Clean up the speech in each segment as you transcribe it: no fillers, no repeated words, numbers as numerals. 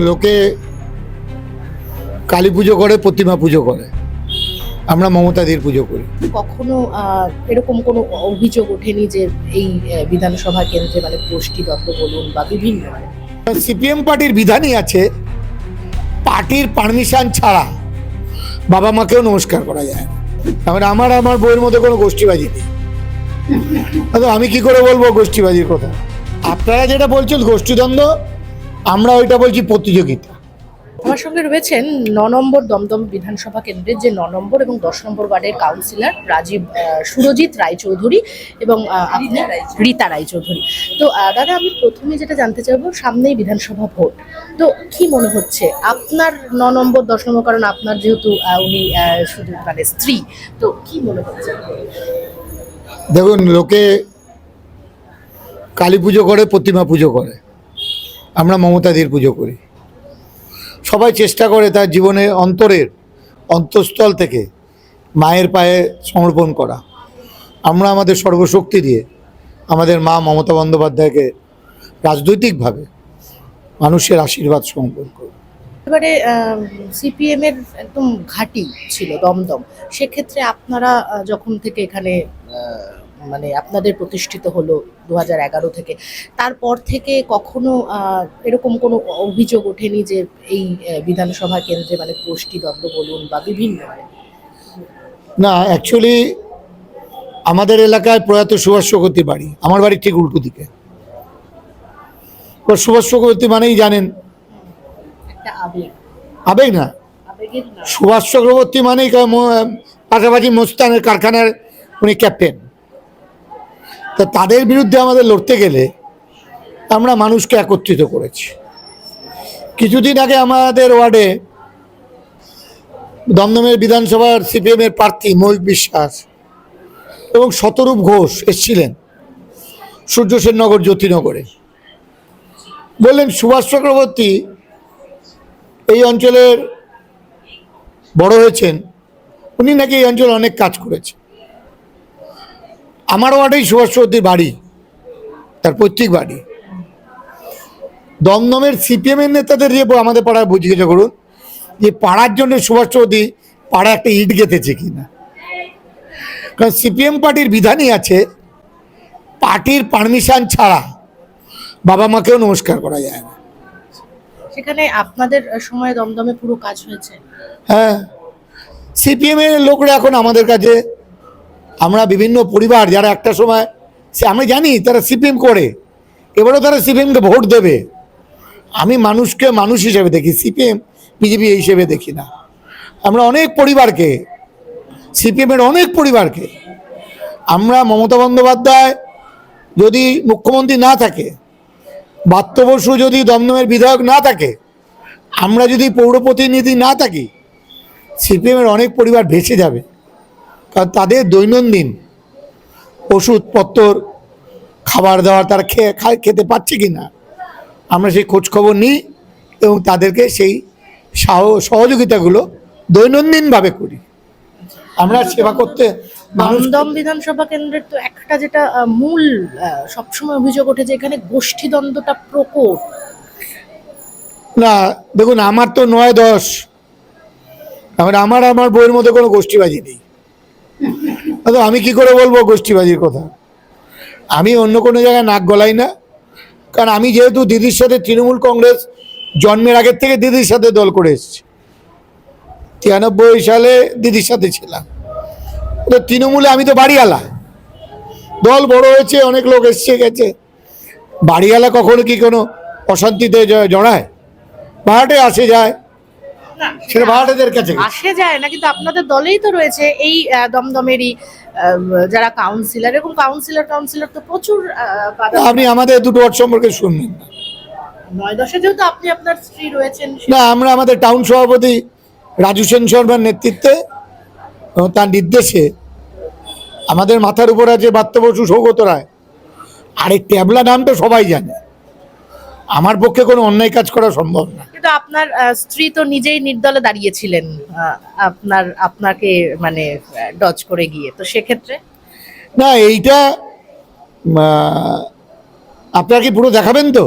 লোকে কালী পুজো করে, প্রতিমা পুজো করে, আমরা মমতাদির পুজো করি। কখনো এরকম কোনো অভিযোগ ওঠেনি যে এই বিধানসভা কেন্দ্রে মানে গোষ্ঠীদ্বন্দ্ব বলুন বা বিভিন্ন সিপিএম পার্টির বিধানই আছে, পার্টির পারমিশন ছাড়া বাবা মাকেও নমস্কার করা যায় না। তারপরে আমার বইয়ের মধ্যে কোনো গোষ্ঠীবাজি নেই। আমি কি করে বলবো গোষ্ঠীবাজির কথা? আপনারা যেটা বলছেন গোষ্ঠীদ্বন্দ্ব, আমরা ওইটা বলছি প্রতিযোগিতা। আমার সঙ্গে রয়েছেন ৯ নম্বর দমদম বিধানসভা কেন্দ্রের যে ৯ নম্বর এবং ১০ নম্বর ওয়ার্ডের কাউন্সিলর সুরজিৎ রায়চৌধুরী এবং আপনি রীতা রায়চৌধুরী। তো দাদা, আমি প্রথমে যেটা জানতে চাইবো, সামনেই বিধানসভা ভোট, তো কি মনে হচ্ছে আপনার ৯ নম্বর ১০ নম্বর, কারণ আপনার যেহেতু উনি শুধু মানে স্ত্রী, তো কি মনে হচ্ছে? দেখুন, লোকে কালী পুজো করে, প্রতিমা পুজো করে, আমরা মমতাদির পুজো করি। সবাই চেষ্টা করে তার জীবনে অন্তঃস্থল থেকে মায়ের পায়ে সমর্পণ করা। আমরা আমাদের সর্বশক্তি দিয়ে আমাদের মা মমতা বন্দ্যোপাধ্যায়কে রাজনৈতিকভাবে মানুষের আশীর্বাদ সমর্পণ করি। এবারে সিপিএম এর একদম ঘাঁটি ছিল দমদম, সেক্ষেত্রে আপনারা যখন থেকে এখানে মানে আপনাদের প্রতিষ্ঠিত হলো ২০১১ থেকে, তারপর থেকে কখনো এরকম কোনো অভিযোগ ওঠেনি যে এই বিধানসভা কেন্দ্রে মানে গোষ্ঠীদ্বন্দ্ব বলুন বা বিভিন্ন না, অ্যাকচুয়ালি আমাদের এলাকায় প্রয়াত সুভাষ চক্রবর্তীর বাড়ি, আমার বাড়ির ঠিক উল্টো দিকে। সুভাষ চক্রবর্তী মানেই জানেন একটা আবেগ আবেগ না, আবেগের না। সুভাষ চক্রবর্তী মানেই পাশাপাশি মোস্তানের কারখানার উনি ক্যাপ্টেন। তো তাদের বিরুদ্ধে আমাদের লড়তে গেলে আমরা মানুষকে একত্রিত করেছি। কিছুদিন আগে আমাদের ওয়ার্ডে দমদমের বিধানসভার সিপিএমের প্রার্থী মৌলিক বিশ্বাস এবং শতরূপ ঘোষ এসেছিলেন সূর্য সেননগর জ্যোতিনগরে। বললেন সুভাষ চক্রবর্তী এই অঞ্চলের বড় হয়েছেন, উনি নাকি এই অঞ্চলে অনেক কাজ করেছেন। আমার ওয়ার্ডেই সুভাষ চক্রবর্তীর বাড়ি, তার পৈতৃক বাড়ি। দমদমের সিপিএমের নেতাদের দিয়ে আমাদের পাড়ায় জিজ্ঞাসা করুন যে পাড়ার জন্য সুভাষ চৌধুরী পাড়া একটা ইট গেঁথেছে কিনা। কারণ সিপিএম পার্টির বিধানই আছে, পার্টির পারমিশন ছাড়া বাবা মাকেও নমস্কার করা যায় না। সেখানে আপনাদের সময় দমদমে পুরো কাজ হয়েছে। হ্যাঁ, সিপিএমের লোকরা এখন আমাদের কাছে, আমরা বিভিন্ন পরিবার যারা একটা সময় আমি জানি তারা সিপিএম করে, এবারও তারা সিপিএমকে ভোট দেবে। আমি মানুষকে মানুষ হিসেবে দেখি, সিপিএম বিজেপি এই হিসেবে দেখি না। আমরা অনেক পরিবারকে, সিপিএমের অনেক পরিবারকে, আমরা মমতা বন্দ্যোপাধ্যায় যদি মুখ্যমন্ত্রী না থাকে, ব্রাত্য বসু যদি দমদমের বিধায়ক না থাকে, আমরা যদি পৌর প্রতিনিধি না থাকি, সিপিএমের অনেক পরিবার ভেসে যাবে। কারণ তাদের দৈনন্দিন ওষুধপত্র, খাবার দাবার তারা খেতে পাচ্ছে কি না, আমরা সেই খোঁজখবর নিই এবং তাদেরকে সেই সহযোগিতাগুলো দৈনন্দিনভাবে করি। আমরা সেবা করতে। দমদম বিধানসভা কেন্দ্রের তো একটা যেটা মূল সবসময় অভিযোগ ওঠে যে এখানে গোষ্ঠীদ্বন্দ্বটা প্রকট। না, দেখুন, আমার তো ৯-১০, আমার বইয়ের মধ্যে কোনো গোষ্ঠীবাজি নেই। আমি কি করে বলবো গোষ্ঠীবাজির কথা? আমি অন্য কোনো জায়গায় নাক গলাই না। কারণ আমি যেহেতু দিদির সাথে তৃণমূল কংগ্রেস জন্মের আগের থেকে দিদির সাথে দল করে এসেছি, 93 সালে দিদির সাথে ছিলাম। তো তৃণমূলে আমি তো বাড়িওয়ালা, দল বড় হয়েছে, অনেক লোক এসছে গেছে। বাড়িওয়ালা কখনো কি কোনো অশান্তিতে জড়ায়? ভাড়াটে আসে যায়, সেটা ভাড়াটেদের কাছে আসে যায় না, কিন্তু আপনাদের দলেই তো রয়েছে এই দমদমেরই যারা কাউন্সিলর, এবং কাউন্সিলর তো প্রচুর আপনি আমাদের দুটো ওয়ার্ড সম্পর্কে শুনবেন না। ৯-১০-এ যেহেতু আপনি আপনার স্ত্রী রয়েছেন। না, আমরা আমাদের টাউন সভাপতি রাজু সেন শর্মার নেতৃত্বে এবং তার নির্দেশে আমাদের মাথার উপর আছে ব্রাত্য বসু, সৌগত রায়, আর এই ট্যাবলা নামটা সবাই জানে। আমার পক্ষে কোনো অন্যায় কাজ করা সম্ভব না। কিন্তু আপনার স্ত্রী তো নিজেই নির্দলে দাঁড়িয়েছিলেন আপনাকে মানে ডজ করে গিয়ে, তো সেক্ষেত্রে না, এইটা আপনারা কি পুরো দেখাবেন তো?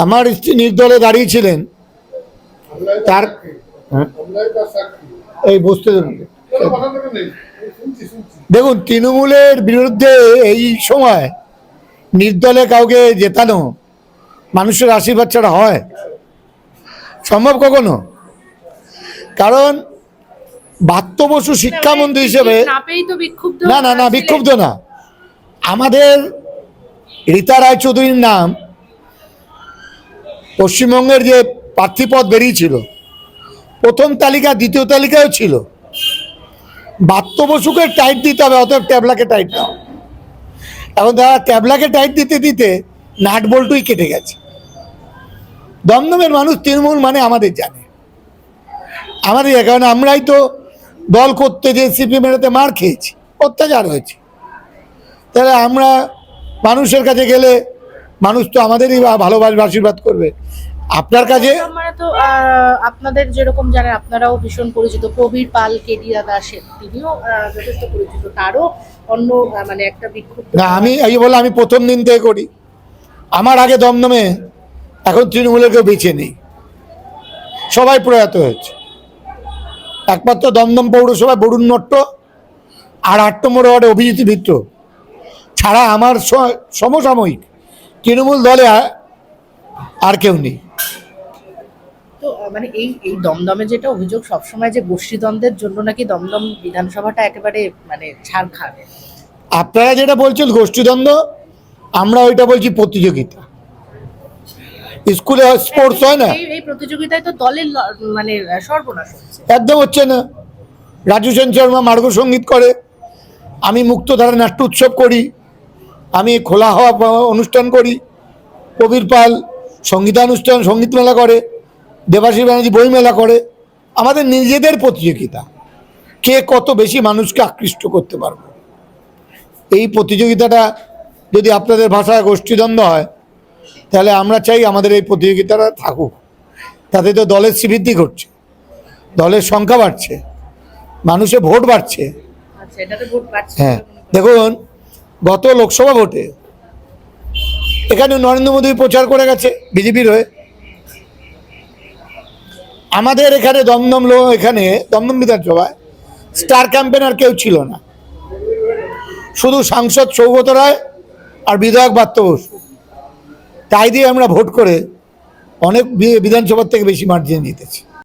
আমার স্ত্রী নির্দলে দাঁড়িয়েছিলেন, তার এই বসতে দেবেন। দেখুন, তৃণমূলের বিরুদ্ধে এই সময় নির্দলে কাউকে জেতানো মানুষের আশীর্বাদ ছাড়া হয় সম্ভব কখনো? কারণ ব্রাত্য বসু শিক্ষামন্ত্রী হিসেবে না পেয়েই তো বিক্ষুব্ধ না না না ছিলেন। বিক্ষুব্ধ না, আমাদের রীতা রায়চৌধুরীর নাম পশ্চিমবঙ্গের যে প্রার্থীপদ বেরিয়েছিল প্রথম তালিকা দ্বিতীয় তালিকাও ছিল। ব্রাত্য বসুকে টাইট দিতে হবে, অতএব ট্যাবলাকে টাইট দাও। এখন তারা ট্যাবলাকে টাইট দিতে দিতে নাট বল্টুই কেটে গেছে। দমদমের মানুষ তৃণমূল মানে আমাদের জানে, আমাদের কারণ আমরাই তো দল করতে যে সিপি মেরেতে মার খেয়েছি, অত্যাচার হয়েছে। তাহলে আমরা মানুষের কাছে গেলে মানুষ তো আমাদেরই ভালোবাসবে, আশীর্বাদ করবে। আপনার কাছে মানে তো আপনাদের যেরকম জানেন, আপনারাও ভীষণ পরিচিত, প্রবীর পাল কেডি দাসের, তিনিও যথেষ্ট পরিচিত, তারও অন্য মানে একটা বিক্ষুব্ধ। না, আমি এই বলে আমি প্রথম দিন থেকে করি। আমার আগে দমদমে এখন তৃণমূলের কেউ বেঁচে নেই, সবাই প্রয়াত হয়েছে। একমাত্র দমদম পৌরসভায় বরুণ নট্ট আর ৮ নম্বর ওয়ার্ডে অভিজিৎ মিত্র ছাড়া আমার সমসাময়িক তৃণমূল দলে আর কেউ নেই। তো মানে এই এই দমদমে যেটা অভিযোগ সবসময়, যে গোষ্ঠীদ্বন্দ্বের জন্য নাকি দমদম বিধানসভাটা একেবারে মানে ছাড় খাবে। আপনারা যেটা বলছেন গোষ্ঠীদ্বন্দ্ব, আমরা ওইটা বলছি প্রতিযোগিতা। স্কুলে স্পোর্টস হয় না, এই প্রতিযোগিতায় তো দলের মানে সর্বনাশ হচ্ছে। একদম হচ্ছে না। রাজু সেন শর্মা মার্গ সঙ্গীত করে, আমি মুক্তধারা নাট্য উৎসব করি, আমি খোলা হওয়া অনুষ্ঠান করি, কবির পাল সঙ্গীতানুষ্ঠান সঙ্গীত মেলা করে, দেবাশী ব্যানার্জি বই মেলা করে। আমাদের নিজেদের প্রতিযোগিতা, কে কত বেশি মানুষকে আকৃষ্ট করতে পারবে। এই প্রতিযোগিতাটা যদি আপনাদের ভাষায় গোষ্ঠীদ্বন্দ্ব হয়, তাহলে আমরা চাই আমাদের এই প্রতিযোগিতাটা থাকুক। তাতে তো দলের শ্রীবৃদ্ধি ঘটছে, দলের সংখ্যা বাড়ছে, মানুষের ভোট বাড়ছে। আচ্ছা, এটাতে ভোট পাচ্ছে। হ্যাঁ, দেখুন গত লোকসভা ভোটে এখানে নরেন্দ্র মোদী প্রচার করে গেছে বিজেপির হয়ে। আমাদের এখানে এখানে দমদম বিধানসভায় স্টার ক্যাম্পেনার কেউ ছিল না, শুধু সাংসদ সৌগত রায় আর বিধায়ক ব্রাত্য বসু। তাই দিয়ে আমরা ভোট করে অনেক বিধানসভার থেকে বেশি মার্জিন জিতেছি।